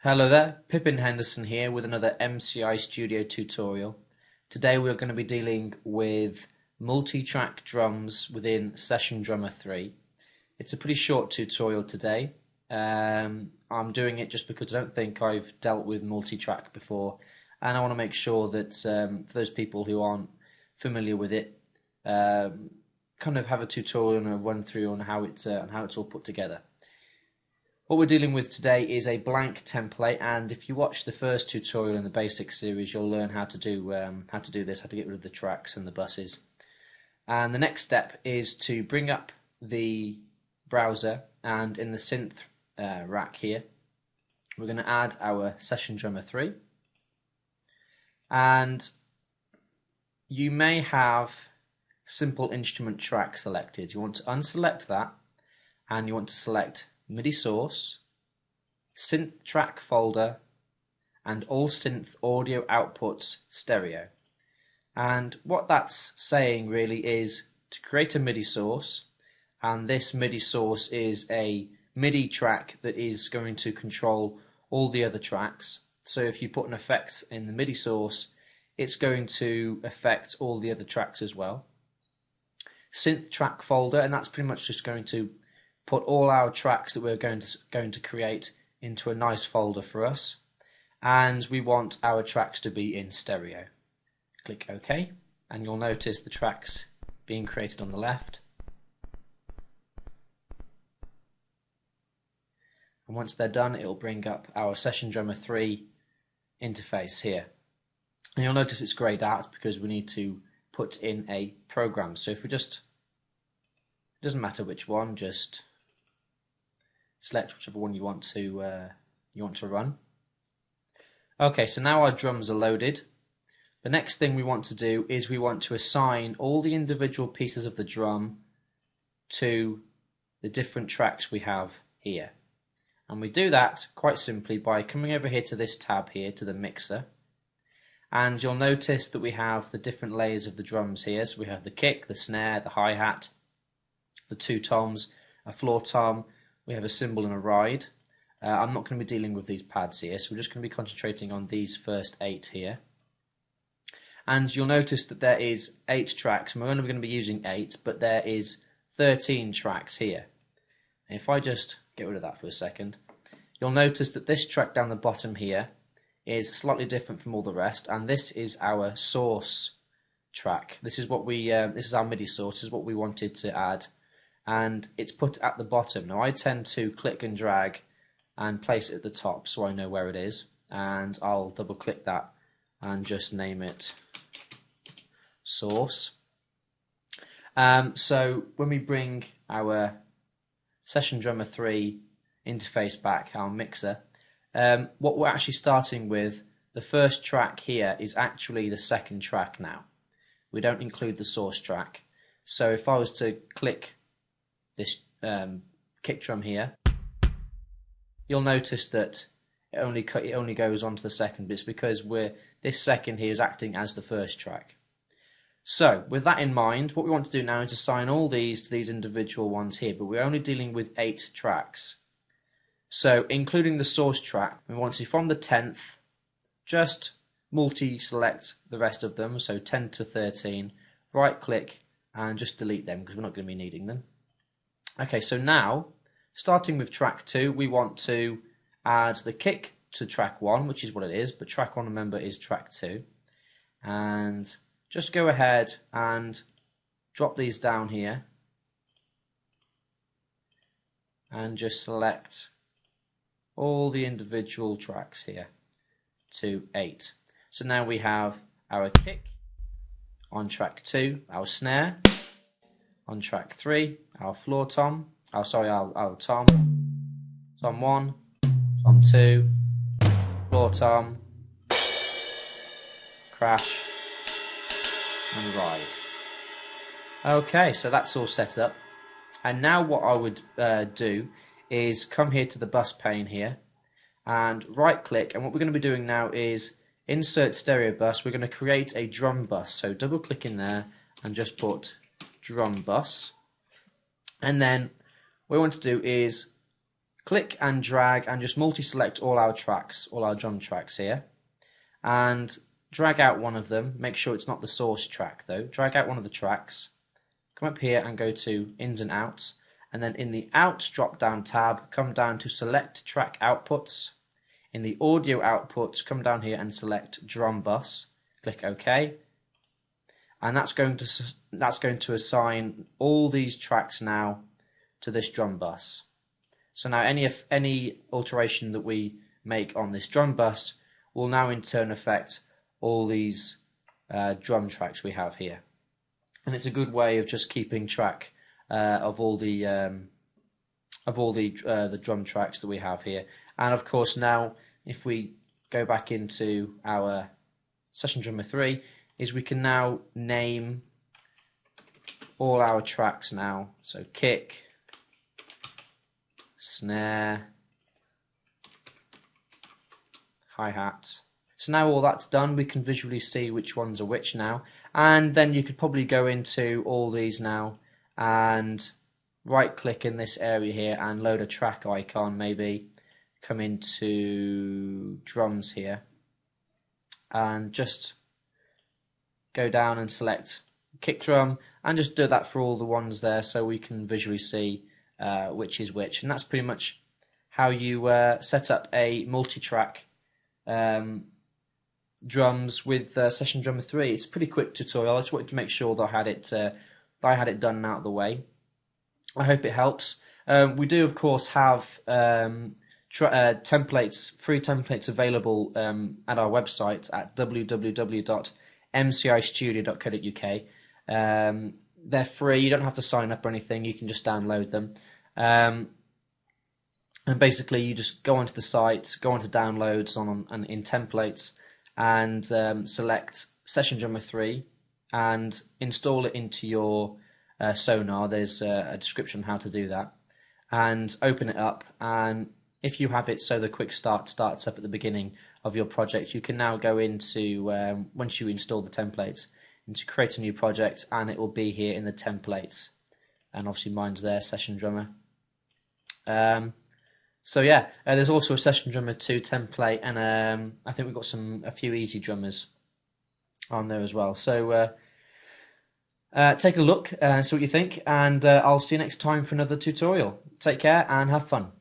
Hello there, Pippin Henderson here with another MCI Studio tutorial. Today we're going to be dealing with multi-track drums within Session Drummer 3. It's a pretty short tutorial today. I'm doing it just because I don't think I've dealt with multi-track before, and I want to make sure that for those people who aren't familiar with it, kind of have a tutorial and a run through on how it's all put together. What we're dealing with today is a blank template, and if you watch the first tutorial in the basic series, you'll learn how to do this, how to get rid of the tracks and the buses. And the next step is to bring up the browser, and in the synth rack here, we're going to add our Session Drummer 3. And you may have simple instrument track selected. You want to unselect that, and you want to select MIDI source, synth track folder, and all synth audio outputs stereo. And what that's saying really is to create a MIDI source, and this MIDI source is a MIDI track that is going to control all the other tracks. So if you put an effect in the MIDI source, it's going to affect all the other tracks as well. Synth track folder, and that's pretty much just going to put all our tracks that we're going to create into a nice folder for us, and we want our tracks to be in stereo. Click OK, and you'll notice the tracks being created on the left. And once they're done, it'll bring up our Session Drummer 3 interface here. And you'll notice it's grayed out because we need to put in a program. So if we just, it doesn't matter which one, just select whichever one you want to run. Okay, so now our drums are loaded. The next thing we want to do is we want to assign all the individual pieces of the drum to the different tracks we have here. And we do that quite simply by coming over here to this tab here, to the mixer. And you'll notice that we have the different layers of the drums here. So we have the kick, the snare, the hi-hat, the two toms, a floor tom. We have a cymbal and a ride. I'm not going to be dealing with these pads here, so we're just going to be concentrating on these first 8 here. And you'll notice that there is 8 tracks, and we're only going to be using 8, but there is 13 tracks here. And if I just get rid of that for a second, you'll notice that this track down the bottom here is slightly different from all the rest, and this is our source track. This is what we this is our MIDI source. This is what we wanted to add, and it's put at the bottom. Now I tend to click and drag and place it at the top so I know where it is, and I'll double click that and just name it source. So when we bring our Session Drummer 3 interface back, our mixer, what we're actually starting with, the first track here is actually the second track now. We don't include the source track. So if I was to click this kick drum here, you'll notice that it only goes on to the second, but it's because this second here is acting as the first track. So with that in mind, what we want to do now is assign all these to these individual ones here, but we're only dealing with 8 tracks. So including the source track, we want to, from the 10th, just multi-select the rest of them, so 10 to 13, right click and just delete them because we're not going to be needing them. Okay, so now, starting with track 2, we want to add the kick to track 1, which is what it is, but track 1, remember, is track 2. And just go ahead and drop these down here and just select all the individual tracks here to 8. So now we have our kick on track 2, our snare on track 3, our floor tom, our tom, tom 1, tom 2, floor tom, crash, and ride. Okay, so that's all set up. And now what I would do is come here to the bus pane here and right click, and what we're going to be doing now is insert stereo bus. We're going to create a drum bus, so double click in there and just put drum bus, and then what we want to do is click and drag and just multi-select all our tracks, all our drum tracks here, and drag out one of them. Make sure it's not the source track though. Drag out one of the tracks, come up here and go to ins and outs, and then in the outs drop down tab, come down to select track outputs. In the audio outputs, come down here and select drum bus. Click OK, and that's going to assign all these tracks now to this drum bus. So now any alteration that we make on this drum bus will now in turn affect all these drum tracks we have here, and it's a good way of just keeping track of all the drum tracks that we have here. And of course, now if we go back into our Session Drummer 3, is we can now name all our tracks now. So kick, snare, hi-hat. So now all that's done, we can visually see which ones are which now. And then you could probably go into all these now and right click in this area here and load a track icon, maybe come into drums here and just go down and select kick drum and just do that for all the ones there so we can visually see which is which. And that's pretty much how you set up a multi-track drums with Session Drummer 3. It's a pretty quick tutorial. I just wanted to make sure that I had it done and out of the way. I hope it helps. We do of course have templates, free templates available at our website at www.mcistudio.co.uk. They're free, you don't have to sign up or anything, you can just download them. And basically you just go onto the site, go onto downloads and in templates, and select Session Drummer 3 and install it into your Sonar. There's a description on how to do that, and open it up. And if you have it so the quick start starts up at the beginning of your project, you can now go into, once you install the templates, into create a new project, and it will be here in the templates. And obviously mine's there, Session Drummer. So yeah, there's also a Session Drummer 2 template, and I think we've got a few easy drummers on there as well. So take a look and see what you think, and I'll see you next time for another tutorial. Take care and have fun.